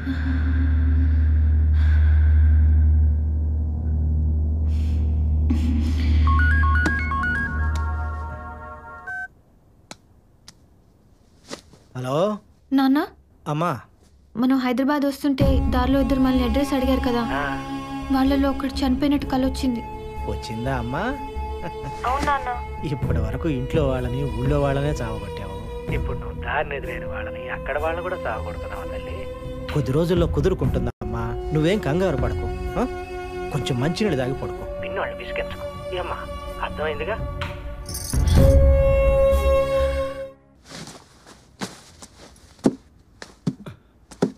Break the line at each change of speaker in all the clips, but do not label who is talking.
Hello
నాన్న.
అమ్మా,
మనం హైదరాబాద్ వస్తుంటే దారిలో ఇద్దరు మనల్ని అడ్రస్ అడిగారు కదా, వాళ్ళలో ఒకటి చనిపోయినట్టు కలొచ్చింది.
వచ్చిందా అమ్మా?
అవునా?
ఇప్పటి వరకు ఇంట్లో వాళ్ళని ఊళ్ళో వాళ్ళనే చావగొట్టావు. ఇప్పుడు నువ్వు దారిని ఎదురైన వాళ్ళని అక్కడ వాళ్ళని కూడా చావగొడుతున్నావు తల్లి. కొద్ది రోజుల్లో కుదురుకుంటుందా అమ్మా, నువ్వేం కంగారు పడకు. కొంచెం మంచినీళ్ళు తాగి పడుకో. పిన్నోళ్ళు విసిగించుకో. ఏమ్మా, అర్థమైందిగా?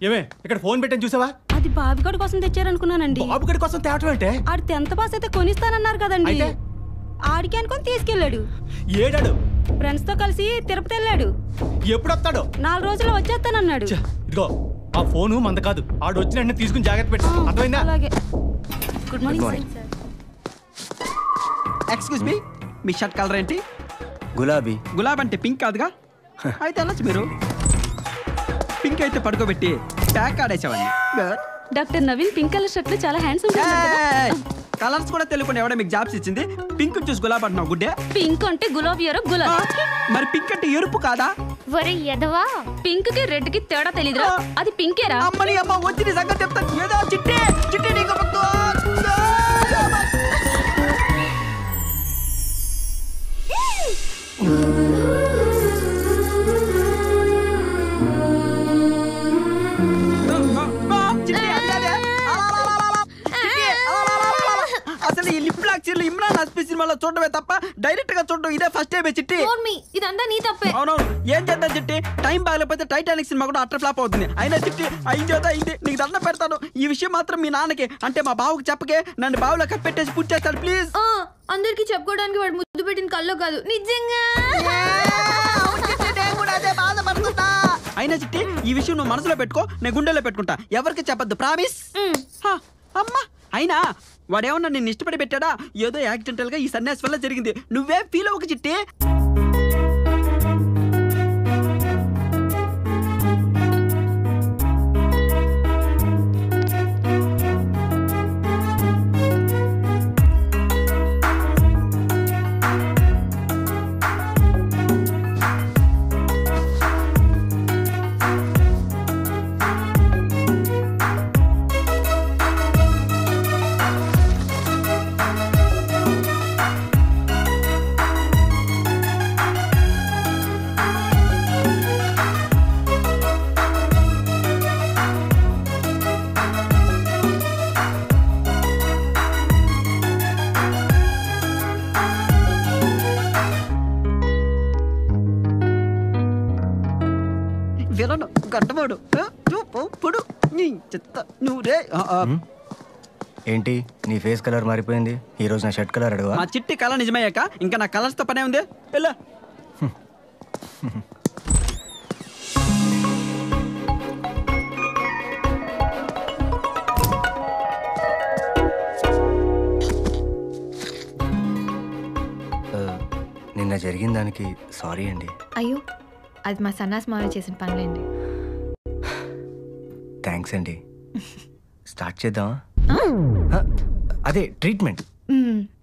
ఏమే ఇక్కడ ఫోన్ పెట్టని చూసావా?
అది బాబుగడి కోసం తెచ్చారనుకున్నానండి.
బాబుగడి కోసం తేవటం అంటే?
ఆడు 10th పాస్ అయితే కొనిస్తానన్నారు కదండి. ఆడికి అనుకొని తీసుకెళ్ళాడు.
ఏడాడు?
ఫ్రెండ్స్ తో కలిసి తిరుపతి వెళ్ళాడు.
ఎప్పుడు వస్తాడు?
4 రోజుల్లో వచ్చేస్తానన్నాడు.
ఇదిగో ఆ ఫోను మంద కాదు, ఆడు వచ్చిన వెంటనే తీసుకుని జాగ్రత్త పెట్టు. అర్థమైందా?
అలాగే. Good morning sir.
Excuse me, మీ షర్ట్ కలర్ ఏంటి?
గులాబీ.
గులాబీ అంటే పింక్ కాదుగా? అయితే వెళ్ళచ్చు మీరు. పింక్ అయితే పడుకోబెట్టి ప్యాక్ ఆడేసేవాడిని.
Doctor Naveen pink colour shirt లో చాలా హ్యాండ్సమ్.
కలర్స్ కూడా తెలియకుండా ఎవడ మీకు జాబ్స్ ఇచ్చింది? పింక్ చూసి గులాబీ అంటున్నావు గుడ్డే?
పింక్ అంటే గులాబీ గులాబీ.
మరి పింక్ అంటే ఎరుపు కాదా?
వరే ఎదవా, పింక్ కి రెడ్ కి తేడా తెలీదురా? అది పింకేరా?
అమ్మని అమ్మ వచ్చి నీ సంగతి చెప్తాను. ఏదో చిట్టి చిట్టి నీకు అసలు ఈ లిప్ లాక్ చీరలు ఇమ్రాన్ హస్పీ సినిమాలో చూడటమే తప్ప డైరెక్ట్ గా చూడటం ఇదే ఫస్ట్ టైం. చిట్టి
ఇదంతా నీ తప్పే.
అవునవును, ఏం చేద్దాం చిట్టి, టైం బాగలేకపోతే టైటానిక్ సినిమా కూడా అట్టర్ ఫ్లాప్ అవుతుంది. అయినా చిట్టి అయిందేదో అయింది, నీకు దండం పెడతాను. ఈ విషయం మాత్రం మీ నాన్నకి అంటే మా బావుకి చెప్పకే, నన్ను బావులో కప్పెట్టేసి పూర్తి చేస్తాడు ప్లీజ్.
అందరికి చెప్పుకోవడానికి వాడు ముద్దు పెట్టిన కల్లో కాదు, నిజంగా.
అయినా చిట్టి ఈ విషయం నువ్వు మనసులో పెట్టుకో, నేను గుండెలో పెట్టుకుంటా. ఎవరికి చెప్పద్దు, ప్రామిస్. అమ్మా, అయినా వాడేమన్నా నిన్ను ఇష్టపడి పెట్టాడా? ఏదో యాక్సిడెంటల్ గా ఈ సన్యాసి వల్ల జరిగింది. నువ్వే ఫీల్ అవ్వకు చిట్టి. గడ్డవాడు పొడు నువ్వురే.
ఏంటి నీ ఫేస్ కలర్ మారిపోయింది? ఈ రోజు నా షర్ట్ కలర్ అడగవా?
మా చిట్టి కలర్ నిజమయ్యాక ఇంకా నా కలర్స్ తో పనే ఉంది. ఎలా
నిన్న జరిగిన దానికి సారీ అండి.
అయ్యో, అది మా సన్నాస్ మావయ్య చేసిన పనులేండి.
థ్యాంక్స్ అండి. స్టార్ట్ చేద్దామా? అదే ట్రీట్మెంట్.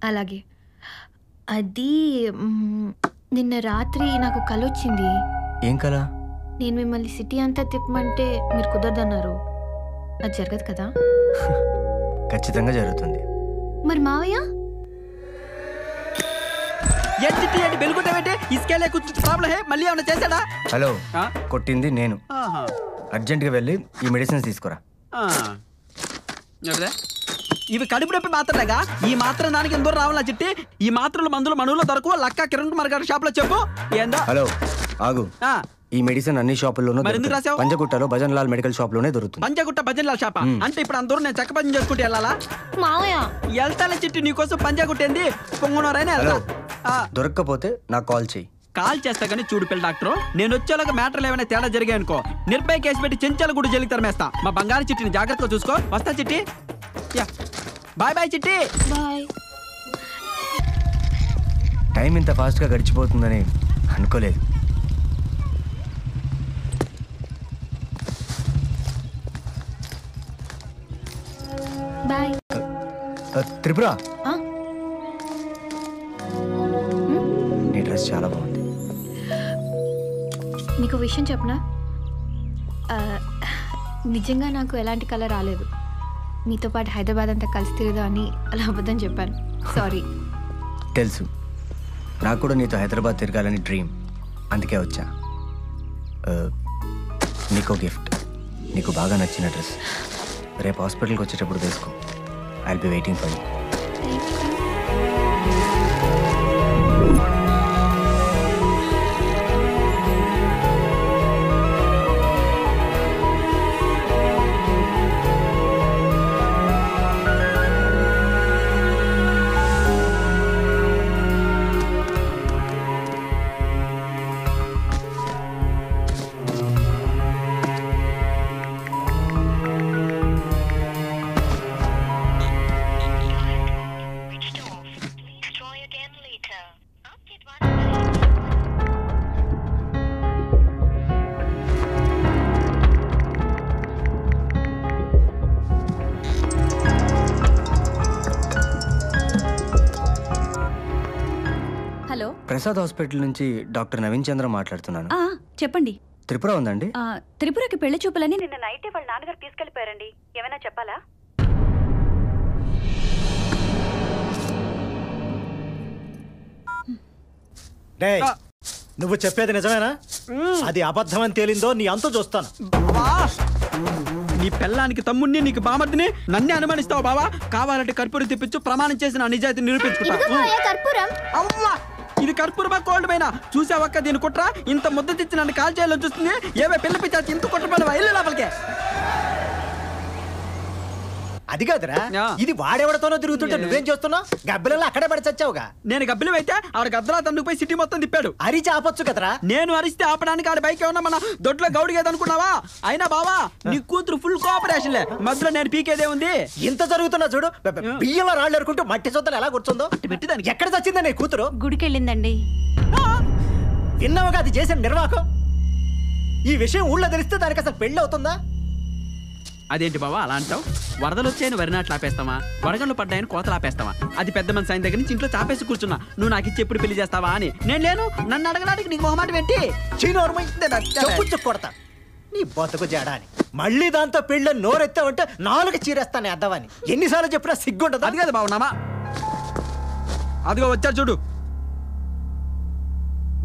అలాగే. అది నిన్న రాత్రి నాకు కల వచ్చింది.
ఏం కల?
నేను మిమ్మల్ని సిటీ అంతా తిప్పమంటే మీరు కుదరదన్నారు. అది జరగదు కదా?
ఖచ్చితంగా జరుగుతుంది.
మరి మావయ్య
హలో, కొట్టింది నేను. అర్జెంట్ గా వెళ్ళి ఈ మెడిసిన్స్ తీసుకురా.
ఇవి కడుపు నొప్పి మాత్రలేగా? ఈ మాత్రం దానికి ఎందరూ రావాలా చిట్టి? ఈ మాత్రలు మందులు మనూలో దొరకవు. లక్క కిరణ్ కుమార్ గారి షాప్ లో చెప్పు. ఏందో.
హలో ఆగు. ఈ మెడిసిన్ అన్ని షాపుల్లోనూ పంజగుట్టలో భజన్ లాల్ మెడికల్ షాప్ లోనే దొరుకుతుంది.
పంజగుట్ట భజన్ లాల్ షాప్ అంటే ఇప్పుడు అందరూ నేను చెక్క భజన చేసుకుంటూ వెళ్ళాలా?
మావయ్య
వెళ్తానే చిట్టి, నీకోసం పంజగుట్టేంది పొంగునోరైనా వెళ్తా.
దొరక్కపోతే నాకు కాల్ చెయ్యి.
కాల్ చేస్తా కానీ చూడు పిల్ల డాక్టర్, నేను వచ్చేలాగా మ్యాటర్లు ఏమైనా తేడా జరిగాయనుకో నిర్భయ కేసు పెట్టి చెంచాలు కూడా జైలుకి తరమేస్తా. మా బంగారు చిట్టిని జాగ్రత్తగా చూసుకో. వస్తా చిట్టి. బాయ్ బాయ్ చిట్టి.
బాయ్.
టైం ఇంత ఫాస్ట్ గా గడిచిపోతుందని అనుకోలేదు. త్రిపుర,
ఆ?
నీ డ్రెస్ చాలా బాగుంది.
నీకు విషయం చెప్పనా? నిజంగా నాకు ఎలాంటి కలర్ రాలేదు. నీతో పాటు హైదరాబాద్ అంతా కలిసి తిరగదా అని అలా అబద్ధం చెప్పాను. సారీ.
తెలుసు, నాకు కూడా నీతో హైదరాబాద్ తిరగాలని డ్రీమ్, అందుకే వచ్చా. నీకో గిఫ్ట్, నీకు బాగా నచ్చిన డ్రెస్. రేపు హాస్పిటల్కి వచ్చేటప్పుడు వేసుకో. I will be waiting for you.
Hello,
Prasad hospital నుంచి డాక్టర్ నవీన్ చంద్ర మాట్లాడుతున్నాను.
చెప్పండి.
త్రిపుర ఉందండి?
త్రిపురకి పెళ్లి చూపులని నిన్న నైటే వాళ్ళ నాన్నగారు తీసుకెళ్లిపోయారండి. ఏమైనా చెప్పాలా?
డేయ్, నువ్వు చెప్పేది నిజమేనా? అది అబద్ధం అని తేలిందో నీ అంతు చూస్తాను.
నీ పెళ్ళానికి తమ్ముడిని, నీకు బామర్దిని నన్నే అనుమానిస్తావు బావా. కావాలంటే కర్పూరం తెప్పించు, ప్రమాణం చేసి నా నిజాయితీ నిరూపించుకుంటా. అవ్వా, ఇది కర్పూరమా కోల్డ్ పైన చూసావక్క దీని కుట్ర? ఇంత ముద్ద తెచ్చి నన్ను కాల్ చేయాలని చూస్తుంది. ఏవే పిల్ల పిచ్చాచి ఇంత కుట్రపడవా? ఇల్లు లోపలికే.
అది కాదురా, ఇది వాడెవడతోనో తిరుగుతుంటే నువ్వేం చేస్తున్నావు? గబ్బిలలో అక్కడే పడి చచ్చావుగా.
నేను గబ్బిలం అయితే ఆవిడ గద్దలా తన్నుకుపోయి సిటీ మొత్తం తిప్పాడు.
అరిచి ఆపొచ్చు కదరా.
నేను అరిస్తే ఆపడానికి ఆడ బైక్ ఏమన్నా మన దొడ్లో గౌడిగేదనుకున్నావా? అయినా బావా, నీ కూతురు ఫుల్ కోఆపరేషన్లే. మధ్యలో నేను పీకేదే ఉంది.
ఇంత జరుగుతున్నా చూడు. బియ్యంలో రాళ్ళు ఎరుకుంటూ మట్టి సొత్తలు ఎలా కూర్చుందో.
పెట్టిదానికి
ఎక్కడ చచ్చిందా నీ కూతురు?
గుడికెళ్ళిందండి.
విన్నావుగా అది చేసిన నిర్వాహకం. ఈ విషయం ఊళ్ళో తెలిస్తే దానికి అసలు పెళ్లి అవుతుందా?
అదేంటి బావా అలా అంటావు? వరదలు వచ్చాయని వరినాట్లు ఆపేస్తావా? వడగళ్ళు పడ్డాయని కోతలు ఆపేస్తావా? అది పెద్ద మనిషి ఆయన దగ్గర నుంచి ఇంట్లో చాపేసి కూర్చున్నా. నువ్వు నాకు ఇచ్చి ఎప్పుడు పెళ్లి చేస్తావా అని. నేను లేను, నన్ను అడగడానికి నీకు మొహమాట పెట్టి
కొడతా నీ బతుకు జాడా అని. మళ్ళీ దాంతో పెళ్ళి నోరెత్తావంటే నాలుగు చీరేస్తాను అద్దవని. ఎన్నిసార్లు చెప్పినా సిగ్గుంటది.
అది కదా బావున్నామా? అదిగో వచ్చారు చూడు.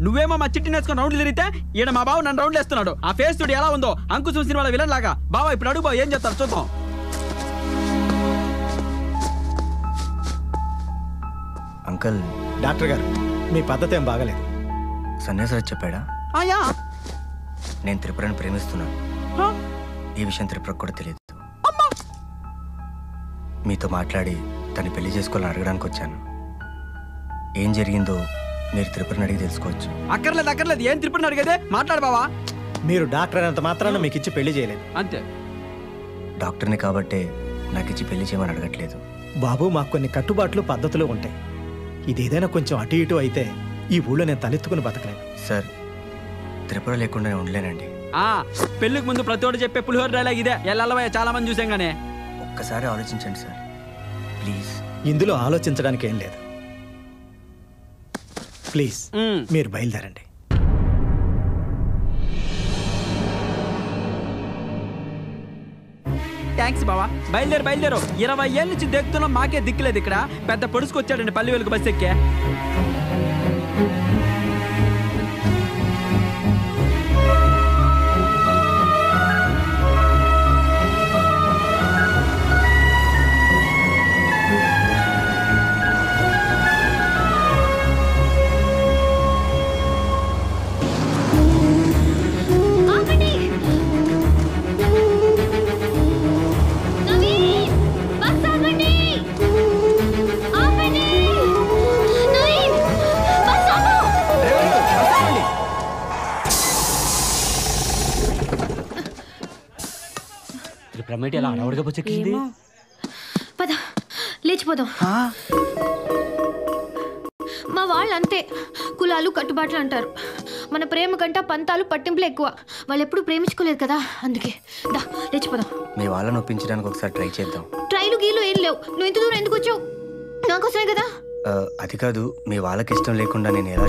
నువ్వేమో మా చిట్టి నేర్చుకుని రౌండ్లు తిరిగితే ఈడ మా బావ నన్ను రౌండ్లు వేస్తున్నాడు. ఆ ఫేస్ చూడు ఎలా ఉందో, అంకుశం సినిమాలో విలన్ లాగా. బావా ఇప్పుడు అడుగు బావ, ఏం చెప్తారు చూద్దాం.
అంకల్,
డాక్టర్ గారు మీ పద్ధతి ఏం బాగలేదు.
సన్యాసరాజ్ చెప్పాడా?
ఆయా
నేను త్రిపురని ప్రేమిస్తున్నాను. ఈ విషయం త్రిపురకు కూడా తెలియదు. మీతో మాట్లాడి తను పెళ్లి చేసుకోవాలని అడగడానికి వచ్చాను. ఏం జరిగిందో మీరు త్రిపురని అడిగి తెలుసుకోవచ్చు.
అక్కర్లేదు అక్కర్లేదు, ఏం త్రిపురని అడిగేదే? మాట్లాడు బావా.
మీరు డాక్టర్ అయినంత మాత్రాన మీకు ఇచ్చి పెళ్లి చేయలేదు.
అంతే.
డాక్టర్ని కాబట్టే నాకు ఇచ్చి పెళ్లి చేయమని అడగట్లేదు.
బాబు, మాకు కొన్ని కట్టుబాట్లు పద్ధతులు ఉంటాయి. ఇదేదైనా కొంచెం అటు ఇటు అయితే ఈ ఊళ్ళో నేను తలెత్తుకుని బతకలేను.
సార్, త్రిపుర లేకుండా నేను ఉండలేనండి.
పెళ్లికి ముందు ప్రతి ఒక్కటి చెప్పే పులిహోర డైలాగ్ ఇదే. ఎల్లవయ్య చాలా మంది చూసాం గానే.
ఒక్కసారి ఆలోచించండి సార్, ప్లీజ్.
ఇందులో ఆలోచించడానికి ఏం లేదు. ప్లీజ్ మీరు బయలుదేరండి.
థ్యాంక్స్ బావా. బయలుదేరు. 20 ఏళ్ళ నుంచి దిక్కుతున్నాం, మాకే దిక్కులేదు. ఇక్కడ పెద్ద పొడుచుకొచ్చాడండి పల్లి వెలుగు బస్ ఎక్కే.
ఎలా అడవడిగా బొచ్చెక్కింది?
పద లేచిపోదాం. మా వాళ్ళు అంతే, కులాలు కట్టుబాట్లు అంటారు. మన ప్రేమ కంటే పంతాలు పట్టింపులు ఎక్కువ. వాళ్ళు ఎప్పుడు ప్రేమించుకోలేదు కదా, అందుకే. దా లేచిపోదాం.
మీ వాళ్ళని ఒప్పించడానికి ఒకసారి ట్రై చేద్దాం.
ట్రైలు గీలు ఏం లేవు. నువ్వు ఇంత దూరం ఎందుకు వచ్చావు? నాకోసమే కదా.
అది కాదు, మీ వాళ్ళకి ఇష్టం లేకుండా నేను ఎలా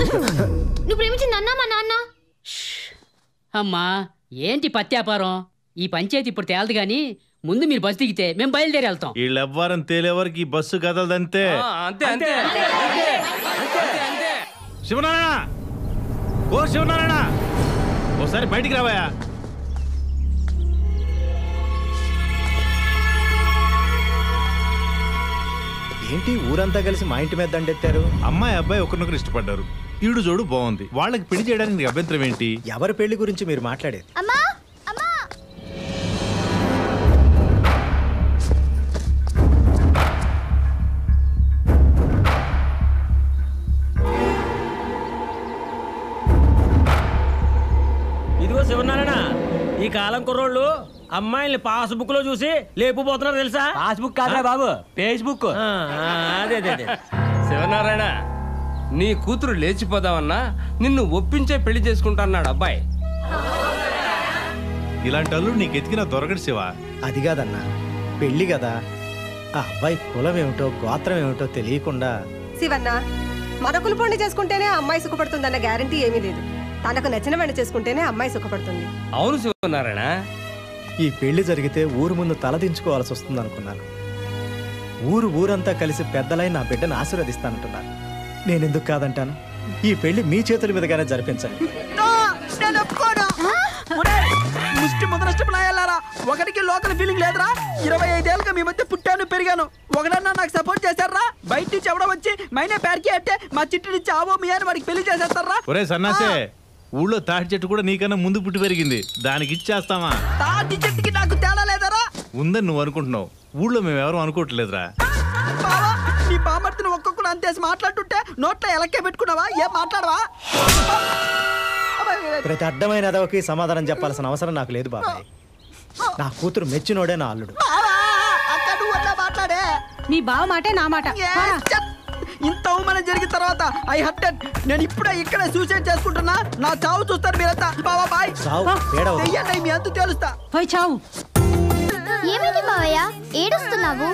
నువ్వు ప్రేమించింది అన్నా మా నాన్న.
అమ్మా ఏంటి పత్యాపారం? ఈ పంచాయతీ ఇప్పుడు తేలదు గాని ముందు మీరు బస్సు దిగితే మేము బయలుదేరి వెళ్తాం.
వీళ్ళెవ్వరం తేలేవరకు ఈ బస్సు కదలదంతే. శివనారాయణ, ఓ శివనారాయణ, ఓసారి బయటికి రావయా.
ఏంటి ఊరంతా కలిసి మా ఇంటి మీద దండెత్తారు?
అమ్మాయి అబ్బాయి ఒకరినొకరు ఇష్టపడ్డారు. ఈడు జోడు బాగుంది. వాళ్ళకి పెళ్లి చేయడానికి నీకు అభ్యంతరం ఏంటి?
ఎవరి పెళ్లి గురించి మీరు మాట్లాడేది?
అమ్మా
ఇదిగో శివనారాయణ, ఈ కాలం కుర్రోళ్ళు అమ్మాయిల్ని పాస్బుక్ లో చూసి లేపుపోతున్నారు తెలుసా?
పాస్బుక్ కాదా బాబు, ఫేస్బుక్.
అదే అదే.
శివనారాయణ, నీ కూతురు లేచిపోదామన్నా నిన్ను ఒప్పించే పెళ్లి చేసుకుంటా అన్నాడు అబ్బాయి.
ఇలాంటి వాళ్ళు నీకు ఎతికినా దొరకడు శివ.
అది కాదన్నా, పెళ్లి కదా. ఆ అబ్బాయి కులం ఏమిటో గోత్రం ఏమిటో తెలియకుండా.
శివన్న, మరొకరు పొండి చేసుకుంటేనే అమ్మాయి సుఖపడుతుందన్న గ్యారంటీ ఏమీ లేదు. తనకు నచ్చిన వాడిని చేసుకుంటేనే అమ్మాయి సుఖపడుతుంది.
అవును శివనారాయణ,
ఈ పెళ్లి జరిగితే ఊరు ముందు తలదించుకోవాల్సి వస్తుంది అనుకున్నాను. ఊరంతా కలిసి పెద్దలై నా బిడ్డను ఆశీర్వదిస్తానంటున్నారు. నేనెందుకు కాదంటాను? ఈ పెళ్లి మీ చేతుల మీదగానే జరిపించండి.
ముష్టి ముదనష్టపులాయాలారా, ఒకరికి లోకల్ ఫీలింగ్ లేదురా. 25 ఏళ్ళుగా మీ మధ్య పుట్టాను పెరిగాను. ఒకడన్నా నాకు సపోర్ట్ చేశారా? బయట నుంచి ఎవడో వచ్చి మైనే పేరుకి అంటే మా చిట్టి నుంచి ఆవో మీ అని వాడికి పెళ్లి చేసేస్తారా?
ఒరే సన్నాసే, ఊళ్ళో తాటి చెట్టు కూడా నీకన్నా ముందు పుట్టి పెరిగింది. దానికి ఇచ్చేస్తామా?
తాటి చెట్టుకి నాకు తేడా లేదరా?
ఉందని నువ్వు అనుకుంటున్నావు, ఊళ్ళో మేము ఎవరు అనుకోవట్లేదురా.
బావా, నీ బామర్తిని ఒక్కొక్కడు అంతేసి మాట్లాడుతుంటే నోట్లో ఎలక్కే పెట్టుకున్నావా? ఏం మాట్లాడవా?
ప్రతి అడ్డమైన ఎదవకి సమాధానం చెప్పాల్సిన అవసరం నాకు లేదు బాబాయ్. నా కూతురు మెచ్చినోడే నా అల్లుడు.
మాట్లాడే
మీ బావ మాటే నా మాట.
ఇంత అవమానం జరిగిన తర్వాత ఐ హర్టెడ్. నేను ఇప్పుడే ఇక్కడ సూసైడ్ చేసుకుంటున్నా. నా చావు చూస్తారు మీరంతా. బావా బాయ్. దెయ్యాన్ని మీ అంత తెలుస్తా.
పోయి చావు.
ఏమైంది మావయ్య, ఏడుస్తున్నావు?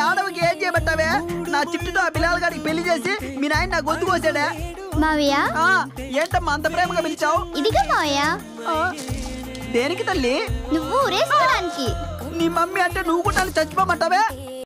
ఏడవకి ఏం చేయబట్టావే? నా చిట్టుతో ఆ బిలాల్ గారికి పెళ్లి చేసి మీ నాయన నా గొంతు కోసాడే.
మావయ్య
ఏంటమ్మా అంత ప్రేమగా పిలిచావు?
ఇదిగా మావయ్య.
దేనికి తల్లి?
నువ్వు ఊరేసుకోవడానికి.
నీ మమ్మీ అంటే నువ్వు కూడా చచ్చిపోమంటావే?